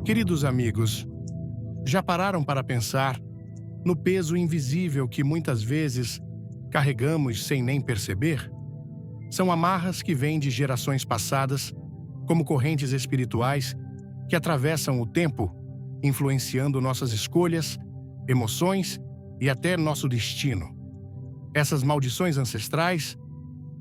Queridos amigos, já pararam para pensar no peso invisível que muitas vezes carregamos sem nem perceber? São amarras que vêm de gerações passadas, como correntes espirituais que atravessam o tempo, influenciando nossas escolhas, emoções e até nosso destino. Essas maldições ancestrais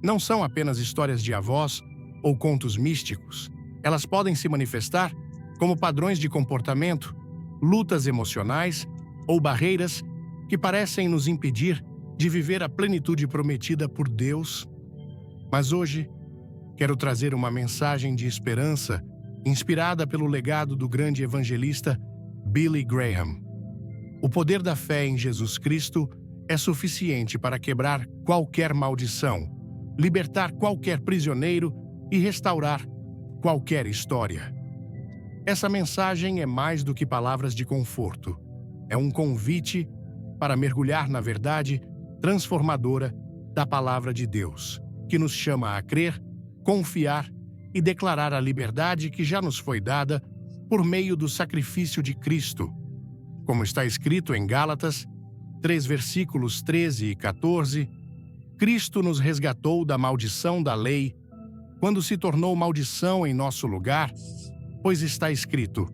não são apenas histórias de avós ou contos místicos. Elas podem se manifestar como padrões de comportamento, lutas emocionais ou barreiras que parecem nos impedir de viver a plenitude prometida por Deus. Mas hoje, quero trazer uma mensagem de esperança inspirada pelo legado do grande evangelista Billy Graham. O poder da fé em Jesus Cristo é suficiente para quebrar qualquer maldição, libertar qualquer prisioneiro e restaurar qualquer história. Essa mensagem é mais do que palavras de conforto. É um convite para mergulhar na verdade transformadora da Palavra de Deus, que nos chama a crer, confiar e declarar a liberdade que já nos foi dada por meio do sacrifício de Cristo. Como está escrito em Gálatas 3, versículos 13 e 14, Cristo nos resgatou da maldição da lei, quando se tornou maldição em nosso lugar, pois está escrito: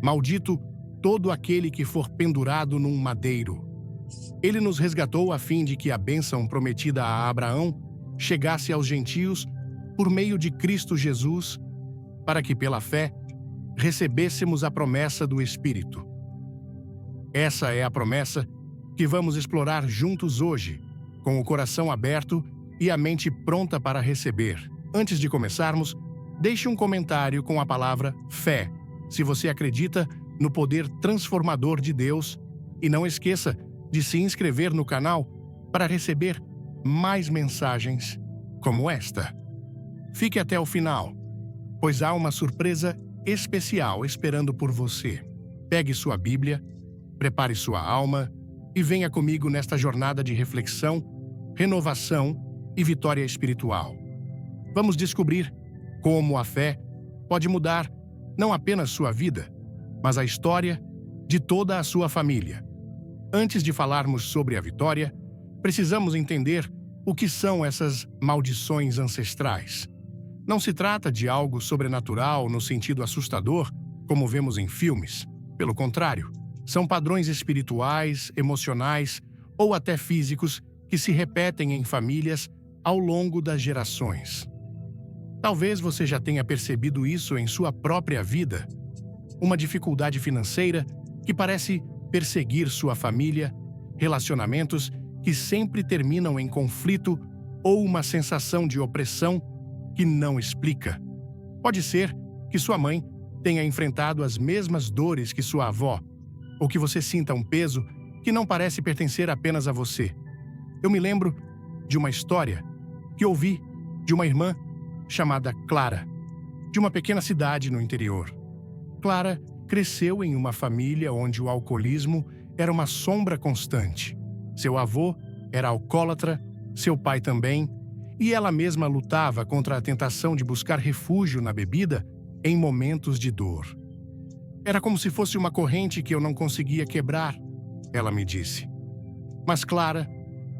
maldito todo aquele que for pendurado num madeiro. Ele nos resgatou a fim de que a bênção prometida a Abraão chegasse aos gentios por meio de Cristo Jesus, para que pela fé recebêssemos a promessa do Espírito. Essa é a promessa que vamos explorar juntos hoje, com o coração aberto e a mente pronta para receber. Antes de começarmos, deixe um comentário com a palavra fé, se você acredita no poder transformador de Deus, e não esqueça de se inscrever no canal para receber mais mensagens como esta. Fique até o final, pois há uma surpresa especial esperando por você. Pegue sua Bíblia, prepare sua alma e venha comigo nesta jornada de reflexão, renovação e vitória espiritual. Vamos descobrir como a fé pode mudar não apenas sua vida, mas a história de toda a sua família. Antes de falarmos sobre a vitória, precisamos entender o que são essas maldições ancestrais. Não se trata de algo sobrenatural no sentido assustador, como vemos em filmes. Pelo contrário, são padrões espirituais, emocionais ou até físicos que se repetem em famílias ao longo das gerações. Talvez você já tenha percebido isso em sua própria vida. Uma dificuldade financeira que parece perseguir sua família, relacionamentos que sempre terminam em conflito ou uma sensação de opressão que não explica. Pode ser que sua mãe tenha enfrentado as mesmas dores que sua avó, ou que você sinta um peso que não parece pertencer apenas a você. Eu me lembro de uma história que ouvi de uma irmã chamada Clara, de uma pequena cidade no interior. Clara cresceu em uma família onde o alcoolismo era uma sombra constante. Seu avô era alcoólatra, seu pai também, e ela mesma lutava contra a tentação de buscar refúgio na bebida em momentos de dor. Era como se fosse uma corrente que eu não conseguia quebrar, ela me disse. Mas Clara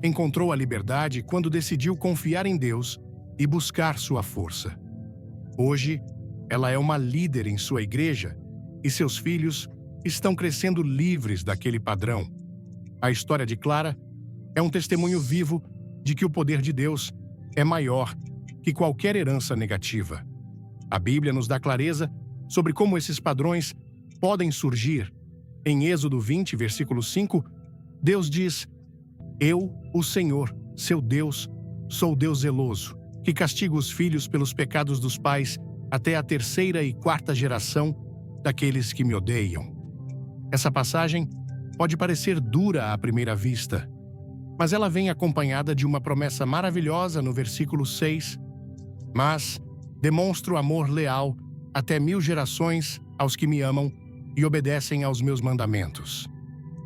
encontrou a liberdade quando decidiu confiar em Deus e buscar sua força. Hoje, ela é uma líder em sua igreja e seus filhos estão crescendo livres daquele padrão. A história de Clara é um testemunho vivo de que o poder de Deus é maior que qualquer herança negativa. A Bíblia nos dá clareza sobre como esses padrões podem surgir. Em Êxodo 20, versículo 5, Deus diz: Eu, o Senhor, seu Deus, sou Deus zeloso, que castiga os filhos pelos pecados dos pais até a 3ª e 4ª geração daqueles que me odeiam. Essa passagem pode parecer dura à primeira vista, mas ela vem acompanhada de uma promessa maravilhosa no versículo 6. Mas demonstro amor leal até 1000 gerações aos que me amam e obedecem aos meus mandamentos.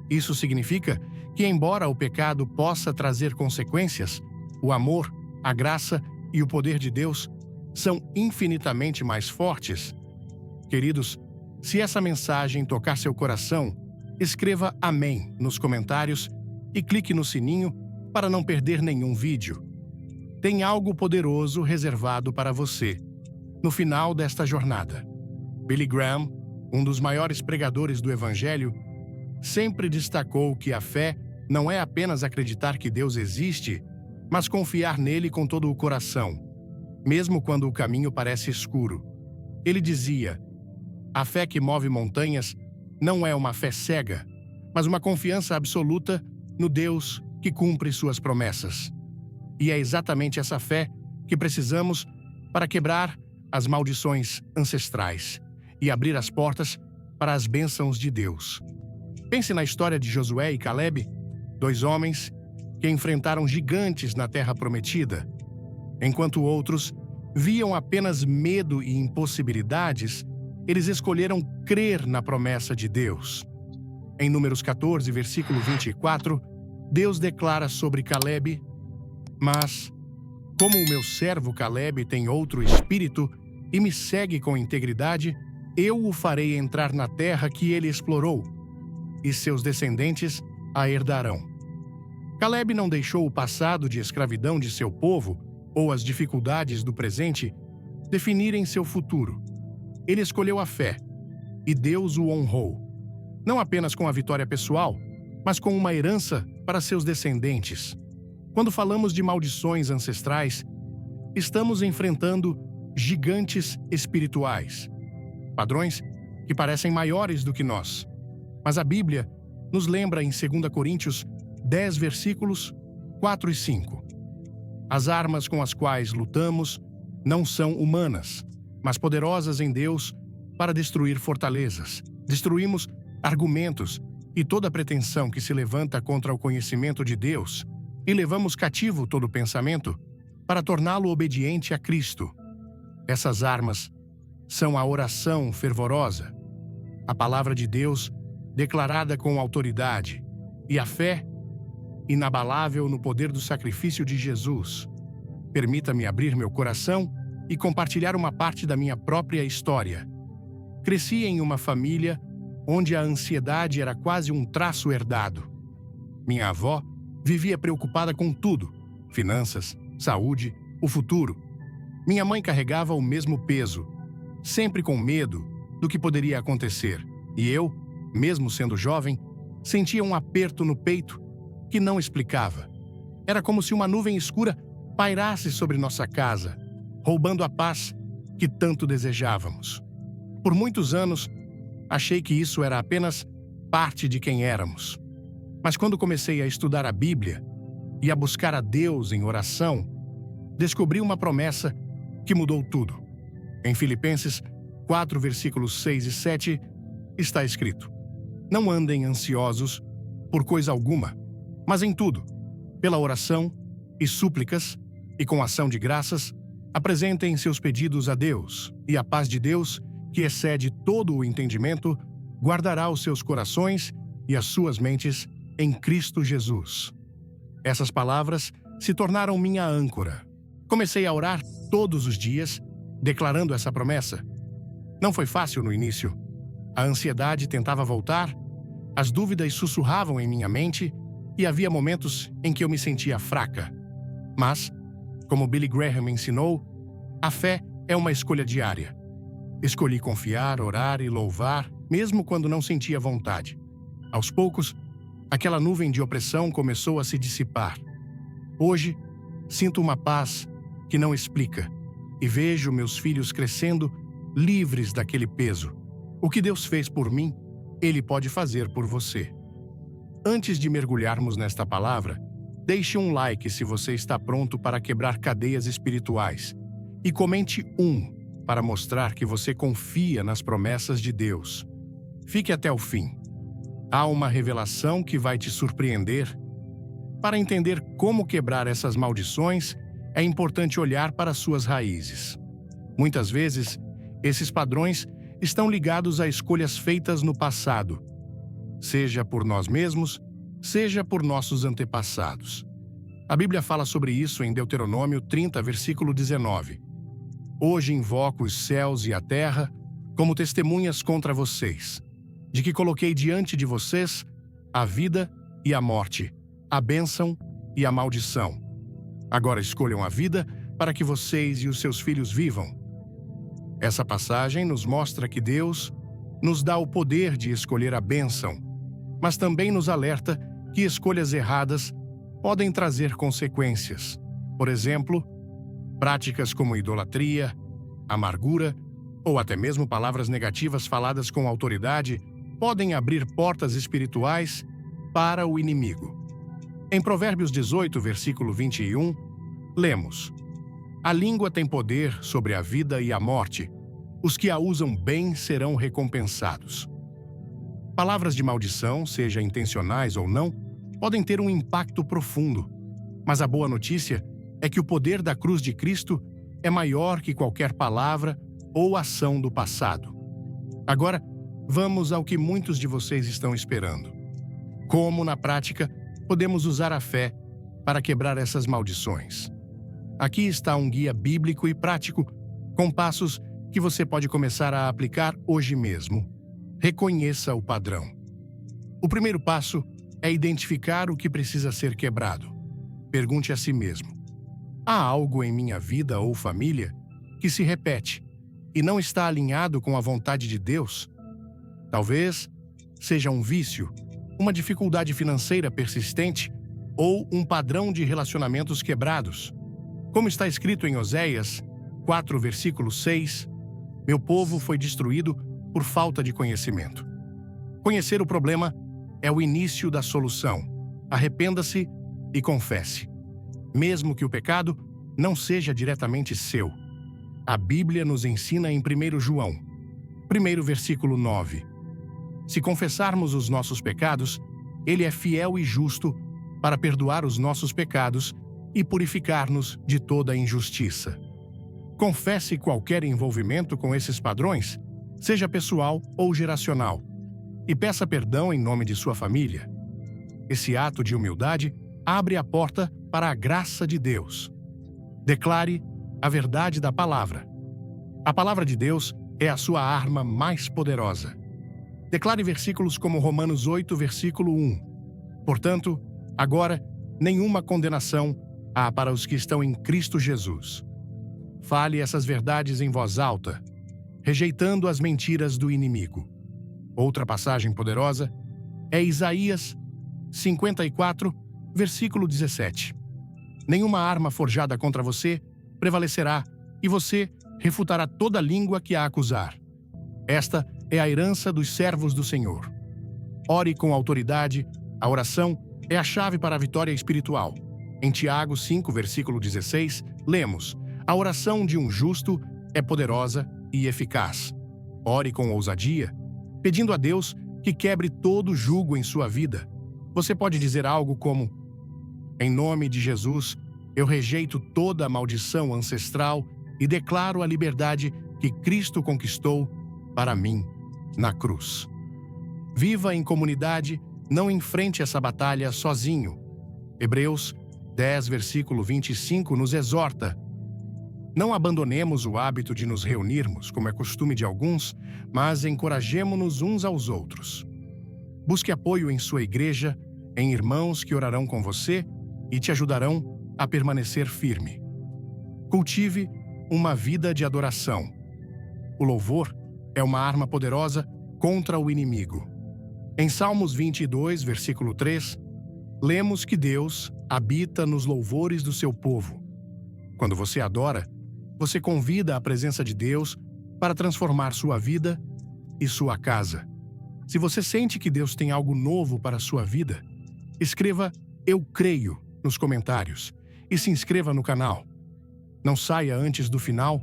Isso significa que, embora o pecado possa trazer consequências, o amor, a graça e o poder de Deus são infinitamente mais fortes. Queridos, Se essa mensagem tocar seu coração, escreva Amém nos comentários e clique no sininho para não perder nenhum vídeo. Tem algo poderoso reservado para você no final desta jornada. Billy Graham, um dos maiores pregadores do Evangelho, sempre destacou que a fé não é apenas acreditar que Deus existe, mas confiar nele com todo o coração, mesmo quando o caminho parece escuro. Ele dizia: a fé que move montanhas não é uma fé cega, mas uma confiança absoluta no Deus que cumpre suas promessas. E é exatamente essa fé que precisamos para quebrar as maldições ancestrais e abrir as portas para as bênçãos de Deus. Pense na história de Josué e Caleb, dois homens que enfrentaram gigantes na Terra Prometida. Enquanto outros viam apenas medo e impossibilidades, eles escolheram crer na promessa de Deus. Em Números 14, versículo 24, Deus declara sobre Caleb: mas, como o meu servo Caleb tem outro espírito e me segue com integridade, eu o farei entrar na terra que ele explorou, e seus descendentes a herdarão. Caleb não deixou o passado de escravidão de seu povo ou as dificuldades do presente definirem seu futuro. Ele escolheu a fé, e Deus o honrou, não apenas com a vitória pessoal, mas com uma herança para seus descendentes. Quando falamos de maldições ancestrais, estamos enfrentando gigantes espirituais, padrões que parecem maiores do que nós. Mas a Bíblia nos lembra em 2 Coríntios 10, versículos 4 e 5. As armas com as quais lutamos não são humanas, mas poderosas em Deus para destruir fortalezas. Destruímos argumentos e toda pretensão que se levanta contra o conhecimento de Deus, e levamos cativo todo pensamento para torná-lo obediente a Cristo. Essas armas são a oração fervorosa, a palavra de Deus declarada com autoridade e a fé inabalável no poder do sacrifício de Jesus. Permita-me abrir meu coração e compartilhar uma parte da minha própria história. Cresci em uma família onde a ansiedade era quase um traço herdado. Minha avó vivia preocupada com tudo: finanças, saúde, o futuro. Minha mãe carregava o mesmo peso, sempre com medo do que poderia acontecer. E eu, mesmo sendo jovem, sentia um aperto no peito que não explicava. Era como se uma nuvem escura pairasse sobre nossa casa, roubando a paz que tanto desejávamos. Por muitos anos, achei que isso era apenas parte de quem éramos. Mas quando comecei a estudar a Bíblia e a buscar a Deus em oração, descobri uma promessa que mudou tudo. Em Filipenses 4, versículos 6 e 7, está escrito: não andem ansiosos por coisa alguma, mas em tudo, pela oração e súplicas e com ação de graças, apresentem seus pedidos a Deus, e a paz de Deus, que excede todo o entendimento, guardará os seus corações e as suas mentes em Cristo Jesus. Essas palavras se tornaram minha âncora. Comecei a orar todos os dias, declarando essa promessa. Não foi fácil no início. A ansiedade tentava voltar, as dúvidas sussurravam em minha mente e havia momentos em que eu me sentia fraca. Mas, como Billy Graham ensinou, a fé é uma escolha diária. Escolhi confiar, orar e louvar, mesmo quando não sentia vontade. Aos poucos, aquela nuvem de opressão começou a se dissipar. Hoje, sinto uma paz que não explica e vejo meus filhos crescendo livres daquele peso. O que Deus fez por mim, Ele pode fazer por você. Antes de mergulharmos nesta palavra, deixe um like se você está pronto para quebrar cadeias espirituais e comente para mostrar que você confia nas promessas de Deus. Fique até o fim. Há uma revelação que vai te surpreender. Para entender como quebrar essas maldições, é importante olhar para suas raízes. Muitas vezes, esses padrões estão ligados a escolhas feitas no passado, seja por nós mesmos, seja por nossos antepassados. A Bíblia fala sobre isso em Deuteronômio 30, versículo 19. Hoje invoco os céus e a terra como testemunhas contra vocês, de que coloquei diante de vocês a vida e a morte, a bênção e a maldição. Agora escolham a vida para que vocês e os seus filhos vivam. Essa passagem nos mostra que Deus nos dá o poder de escolher a bênção, mas também nos alerta que escolhas erradas podem trazer consequências. Por exemplo, práticas como idolatria, amargura ou até mesmo palavras negativas faladas com autoridade podem abrir portas espirituais para o inimigo. Em Provérbios 18, versículo 21, lemos: A língua tem poder sobre a vida e a morte. Os que a usam bem serão recompensados. Palavras de maldição, seja intencionais ou não, podem ter um impacto profundo. Mas a boa notícia é que o poder da cruz de Cristo é maior que qualquer palavra ou ação do passado. Agora, vamos ao que muitos de vocês estão esperando. Como, na prática, podemos usar a fé para quebrar essas maldições? Aqui está um guia bíblico e prático, com passos que você pode começar a aplicar hoje mesmo. Reconheça o padrão. O primeiro passo é identificar o que precisa ser quebrado. Pergunte a si mesmo: há algo em minha vida ou família que se repete e não está alinhado com a vontade de Deus? Talvez seja um vício, uma dificuldade financeira persistente ou um padrão de relacionamentos quebrados. Como está escrito em Oséias 4, versículo 6, meu povo foi destruído por falta de conhecimento. Conhecer o problema é o início da solução. Arrependa-se e confesse. Mesmo que o pecado não seja diretamente seu. A Bíblia nos ensina em 1 João, 1 versículo 9. Se confessarmos os nossos pecados, Ele é fiel e justo para perdoar os nossos pecados e purificar-nos de toda injustiça. Confesse qualquer envolvimento com esses padrões, seja pessoal ou geracional, e peça perdão em nome de sua família. Esse ato de humildade abre a porta para a graça de Deus. Declare a verdade da palavra. A palavra de Deus é a sua arma mais poderosa. Declare versículos como Romanos 8, versículo 1. Portanto, agora, nenhuma condenação há para os que estão em Cristo Jesus. Fale essas verdades em voz alta, rejeitando as mentiras do inimigo. Outra passagem poderosa é Isaías 54, versículo 17. Nenhuma arma forjada contra você prevalecerá, e você refutará toda língua que a acusar. Esta é a herança dos servos do Senhor. Ore com autoridade. A oração é a chave para a vitória espiritual. Em Tiago 5, versículo 16, lemos: A oração de um justo é poderosa e eficaz. Ore com ousadia, pedindo a Deus que quebre todo jugo em sua vida. Você pode dizer algo como: Em nome de Jesus, eu rejeito toda a maldição ancestral e declaro a liberdade que Cristo conquistou para mim na cruz. Viva em comunidade, não enfrente essa batalha sozinho. Hebreus 10, versículo 25 nos exorta: Não abandonemos o hábito de nos reunirmos, como é costume de alguns, mas encorajemo-nos uns aos outros. Busque apoio em sua igreja, em irmãos que orarão com você e te ajudarão a permanecer firme. Cultive uma vida de adoração. O louvor é uma arma poderosa contra o inimigo. Em Salmos 22, versículo 3, lemos que Deus habita nos louvores do seu povo. Quando você adora, você convida a presença de Deus para transformar sua vida e sua casa. Se você sente que Deus tem algo novo para a sua vida, escreva "Eu creio" nos comentários e se inscreva no canal. Não saia antes do final,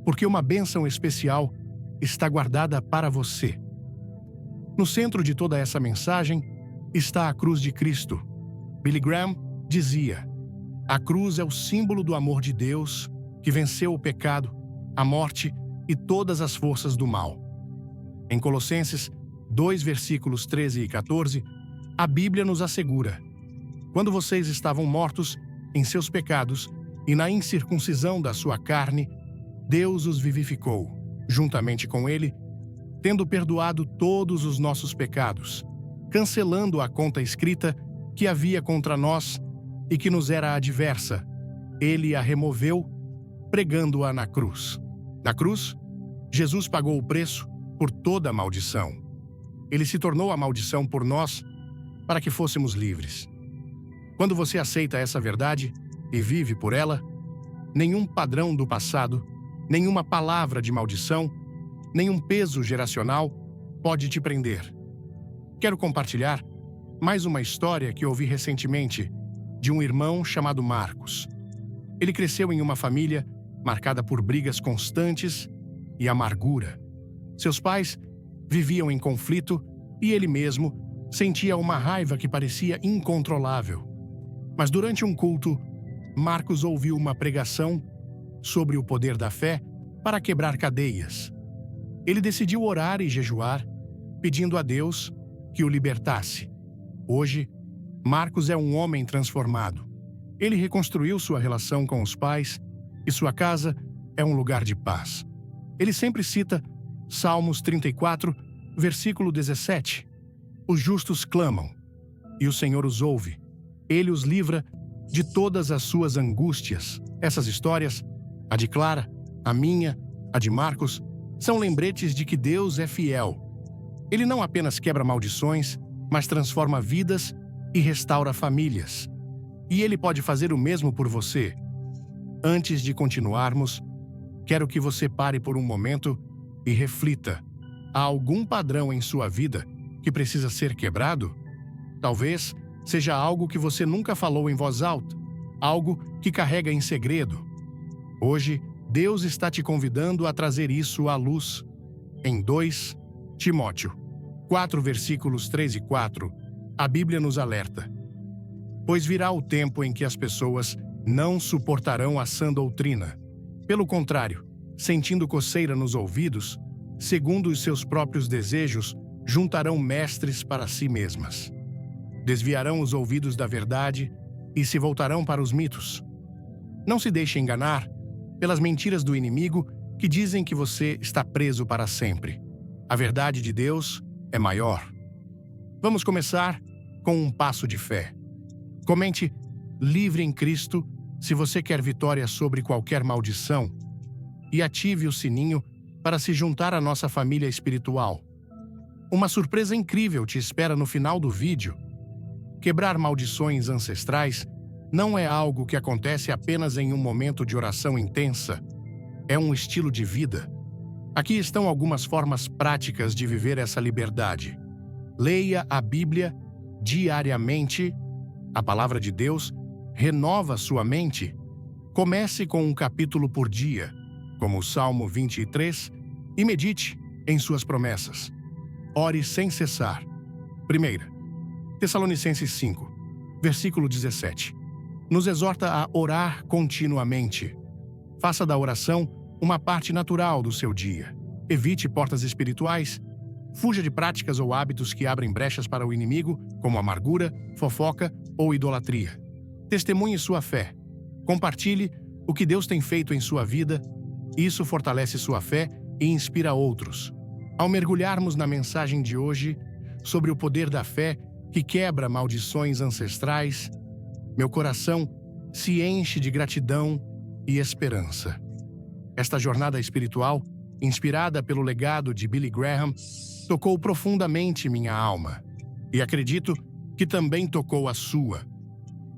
porque uma bênção especial está guardada para você. No centro de toda essa mensagem está a cruz de Cristo. Billy Graham dizia: a cruz é o símbolo do amor de Deus que venceu o pecado, a morte e todas as forças do mal. Em Colossenses 2, versículos 13 e 14, a Bíblia nos assegura: quando vocês estavam mortos em seus pecados e na incircuncisão da sua carne, Deus os vivificou. Juntamente com Ele, tendo perdoado todos os nossos pecados, cancelando a conta escrita que havia contra nós e que nos era adversa. Ele a removeu, pregando-a na cruz. Na cruz, Jesus pagou o preço por toda a maldição. Ele se tornou a maldição por nós, para que fôssemos livres. Quando você aceita essa verdade e vive por ela, nenhum padrão do passado, nenhuma palavra de maldição, nenhum peso geracional pode te prender. Quero compartilhar mais uma história que ouvi recentemente de um irmão chamado Marcos. Ele cresceu em uma família marcada por brigas constantes e amargura. Seus pais viviam em conflito e ele mesmo sentia uma raiva que parecia incontrolável. Mas durante um culto, Marcos ouviu uma pregação sobre o poder da fé para quebrar cadeias. Ele decidiu orar e jejuar, pedindo a Deus que o libertasse. Hoje, Marcos é um homem transformado. Ele reconstruiu sua relação com os pais e sua casa é um lugar de paz. Ele sempre cita Salmos 34, versículo 17. Os justos clamam, e o Senhor os ouve. Ele os livra de todas as suas angústias. Essas histórias, a de Clara, a minha, a de Marcos, são lembretes de que Deus é fiel. Ele não apenas quebra maldições, mas transforma vidas e restaura famílias. E Ele pode fazer o mesmo por você. Antes de continuarmos, quero que você pare por um momento e reflita. Há algum padrão em sua vida que precisa ser quebrado? Talvez seja algo que você nunca falou em voz alta, algo que carrega em segredo. Hoje, Deus está te convidando a trazer isso à luz. Em 2 Timóteo 4, versículos 3 e 4, a Bíblia nos alerta: pois virá o tempo em que as pessoas não suportarão a sã doutrina. Pelo contrário, sentindo coceira nos ouvidos, segundo os seus próprios desejos, juntarão mestres para si mesmas. Desviarão os ouvidos da verdade e se voltarão para os mitos. Não se deixe enganar pelas mentiras do inimigo que dizem que você está preso para sempre. A verdade de Deus é maior. Vamos começar com um passo de fé. Comente "Livre em Cristo" se você quer vitória sobre qualquer maldição e ative o sininho para se juntar à nossa família espiritual. Uma surpresa incrível te espera no final do vídeo. Quebrar maldições ancestrais não é algo que acontece apenas em um momento de oração intensa. É um estilo de vida. Aqui estão algumas formas práticas de viver essa liberdade. Leia a Bíblia diariamente. A palavra de Deus renova sua mente. Comece com um capítulo por dia, como o Salmo 23, e medite em suas promessas. Ore sem cessar. 1 Tessalonicenses 5, versículo 17. Nos exorta a orar continuamente. Faça da oração uma parte natural do seu dia. Evite portas espirituais. Fuja de práticas ou hábitos que abrem brechas para o inimigo, como amargura, fofoca ou idolatria. Testemunhe sua fé. Compartilhe o que Deus tem feito em sua vida. Isso fortalece sua fé e inspira outros. Ao mergulharmos na mensagem de hoje sobre o poder da fé que quebra maldições ancestrais, meu coração se enche de gratidão e esperança. Esta jornada espiritual, inspirada pelo legado de Billy Graham, tocou profundamente minha alma, e acredito que também tocou a sua.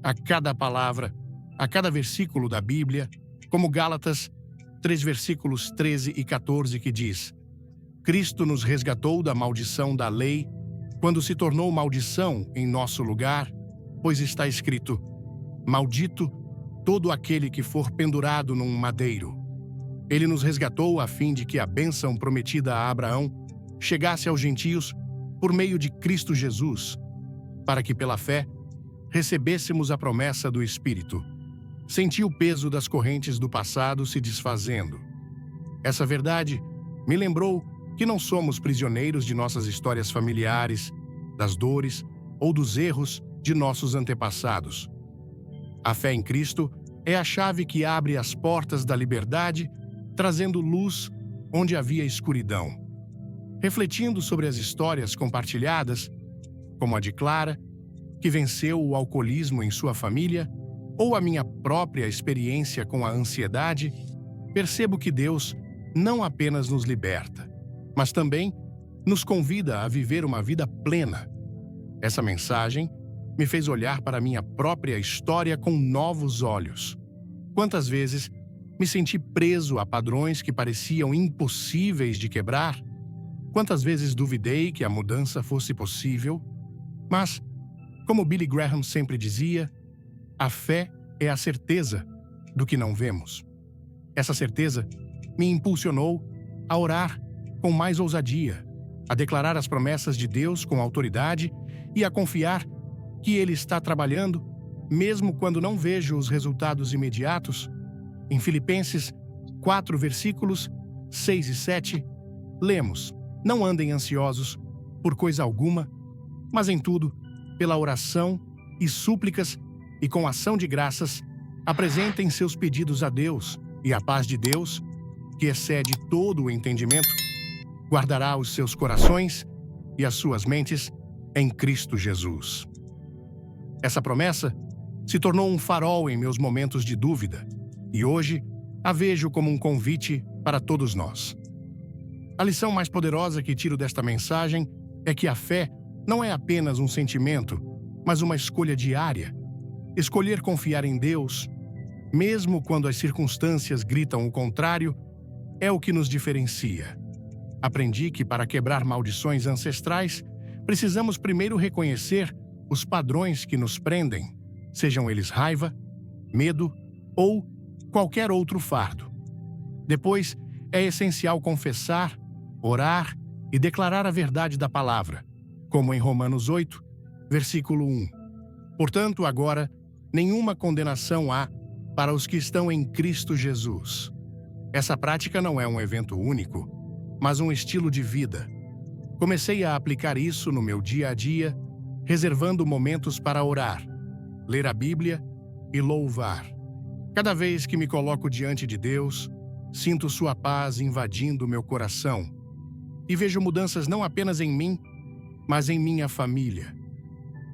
A cada palavra, a cada versículo da Bíblia, como Gálatas 3, versículos 13 e 14, que diz: Cristo nos resgatou da maldição da lei, quando se tornou maldição em nosso lugar, pois está escrito: maldito todo aquele que for pendurado num madeiro. Ele nos resgatou a fim de que a bênção prometida a Abraão chegasse aos gentios por meio de Cristo Jesus, para que pela fé recebêssemos a promessa do Espírito. Senti o peso das correntes do passado se desfazendo. Essa verdade me lembrou que não somos prisioneiros de nossas histórias familiares, das dores ou dos erros de nossos antepassados. A fé em Cristo é a chave que abre as portas da liberdade, trazendo luz onde havia escuridão. refletindo sobre as histórias compartilhadas, como a de Clara, que venceu o alcoolismo em sua família, ou a minha própria experiência com a ansiedade, percebo que Deus não apenas nos liberta, mas também nos convida a viver uma vida plena. Essa mensagem me fez olhar para minha própria história com novos olhos. Quantas vezes me senti preso a padrões que pareciam impossíveis de quebrar? Quantas vezes duvidei que a mudança fosse possível? Mas, como Billy Graham sempre dizia, a fé é a certeza do que não vemos. Essa certeza me impulsionou a orar com mais ousadia, a declarar as promessas de Deus com autoridade e a confiar que Ele está trabalhando, mesmo quando não vejo os resultados imediatos. Em Filipenses 4, versículos 6 e 7, lemos: Não andem ansiosos por coisa alguma, mas em tudo, pela oração e súplicas e com ação de graças, apresentem seus pedidos a Deus, e a paz de Deus, que excede todo o entendimento, guardará os seus corações e as suas mentes em Cristo Jesus. Essa promessa se tornou um farol em meus momentos de dúvida, e hoje a vejo como um convite para todos nós. A lição mais poderosa que tiro desta mensagem é que a fé não é apenas um sentimento, mas uma escolha diária. Escolher confiar em Deus, mesmo quando as circunstâncias gritam o contrário, é o que nos diferencia. Aprendi que para quebrar maldições ancestrais, precisamos primeiro reconhecer os padrões que nos prendem, sejam eles raiva, medo ou qualquer outro fardo. Depois, é essencial confessar, orar e declarar a verdade da palavra, como em Romanos 8, versículo 1. Portanto, agora, nenhuma condenação há para os que estão em Cristo Jesus. Essa prática não é um evento único, mas um estilo de vida. Comecei a aplicar isso no meu dia a dia, reservando momentos para orar, ler a Bíblia e louvar. Cada vez que me coloco diante de Deus, sinto sua paz invadindo meu coração e vejo mudanças não apenas em mim, mas em minha família.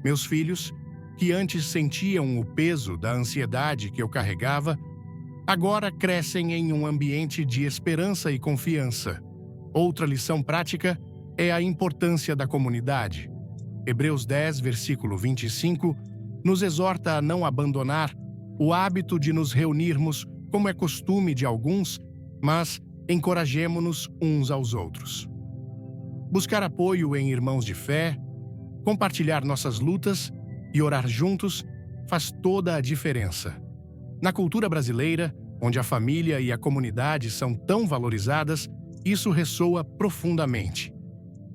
Meus filhos, que antes sentiam o peso da ansiedade que eu carregava, agora crescem em um ambiente de esperança e confiança. Outra lição prática é a importância da comunidade. Hebreus 10, versículo 25, nos exorta a não abandonar o hábito de nos reunirmos, como é costume de alguns, mas encorajemo-nos uns aos outros. Buscar apoio em irmãos de fé, compartilhar nossas lutas e orar juntos faz toda a diferença. Na cultura brasileira, onde a família e a comunidade são tão valorizadas, isso ressoa profundamente.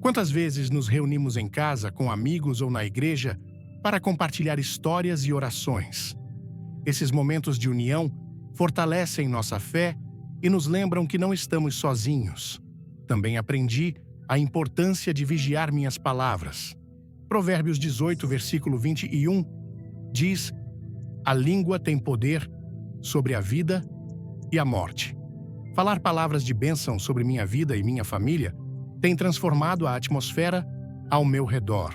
Quantas vezes nos reunimos em casa com amigos ou na igreja para compartilhar histórias e orações? Esses momentos de união fortalecem nossa fé e nos lembram que não estamos sozinhos. Também aprendi a importância de vigiar minhas palavras. Provérbios 18, versículo 21, diz: A língua tem poder sobre a vida e a morte. Falar palavras de bênção sobre minha vida e minha família tem transformado a atmosfera ao meu redor.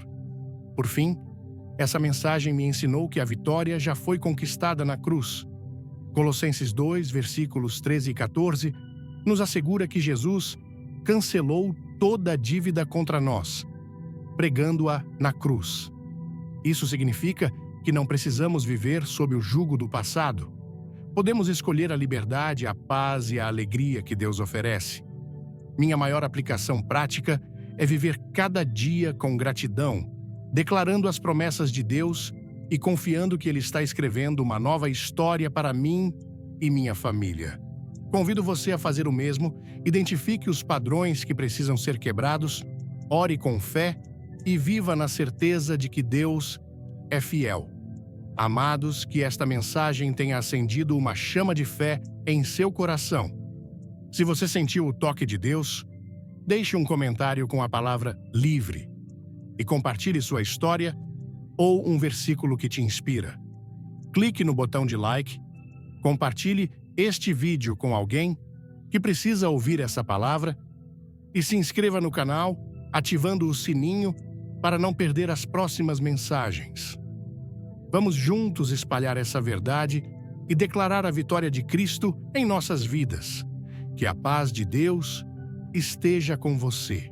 Por fim, essa mensagem me ensinou que a vitória já foi conquistada na cruz. Colossenses 2, versículos 13 e 14, nos assegura que Jesus cancelou toda a dívida contra nós, pregando-a na cruz. Isso significa que não precisamos viver sob o jugo do passado. Podemos escolher a liberdade, a paz e a alegria que Deus oferece. Minha maior aplicação prática é viver cada dia com gratidão, declarando as promessas de Deus e confiando que Ele está escrevendo uma nova história para mim e minha família. Convido você a fazer o mesmo, identifique os padrões que precisam ser quebrados, ore com fé e viva na certeza de que Deus é fiel. Amados, que esta mensagem tenha acendido uma chama de fé em seu coração. Se você sentiu o toque de Deus, deixe um comentário com a palavra livre e compartilhe sua história ou um versículo que te inspira. Clique no botão de like, compartilhe este vídeo com alguém que precisa ouvir essa palavra E se inscreva no canal, ativando o sininho para não perder as próximas mensagens. Vamos juntos espalhar essa verdade e declarar a vitória de Cristo em nossas vidas. Que a paz de Deus esteja com você.